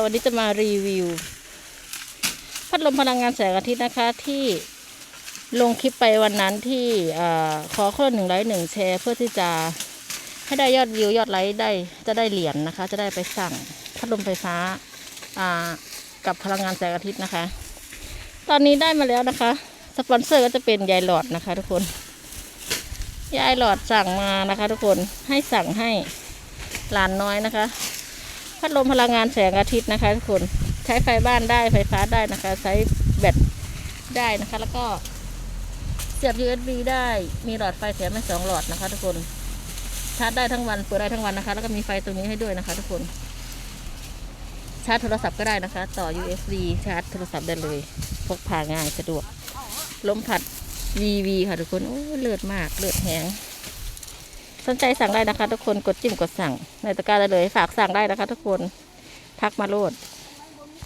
วันนี้จะมารีวิวพัดลมพลังงานแสงอาทิตย์นะคะที่ลงคลิปไปวันนั้นที่ขอคนละ1 ไลค์ 1 แชร์เพื่อที่จะให้ได้ยอดวิวยอดไลค์ได้จะได้เหรียญนะคะจะได้ไปสั่งพัดลมไฟฟ้ากับพลังงานแสงอาทิตย์นะคะตอนนี้ได้มาแล้วนะคะสปอนเซอร์ก็จะเป็นยายหลอดนะคะทุกคนยายหลอดสั่งมานะคะทุกคนให้สั่งให้หลานน้อยนะคะพัดลมพลังงานแสงอาทิตย์นะคะทุกคนใช้ไฟบ้านได้ไฟฟ้าได้นะคะใช้แบตได้นะคะแล้วก็เสียบ USB ได้มีหลอดไฟแถมให้2 หลอดนะคะทุกคนชาร์จได้ทั้งวันเปิดได้ทั้งวันนะคะแล้วก็มีไฟตรงนี้ให้ด้วยนะคะทุกคนชาร์จโทรศัพท์ก็ได้นะคะต่อ USB ชาร์จโทรศัพท์ได้เลยพกพาง่ายสะดวกลมพัด VV ค่ะทุกคนโอ้เลือดมากเลือดแห้งสนใจสั่งได้นะคะทุกคนกดจิ้มกดสั่งในตะกร้าได้เลยฝากสั่งได้นะคะทุกคนทักมาโลด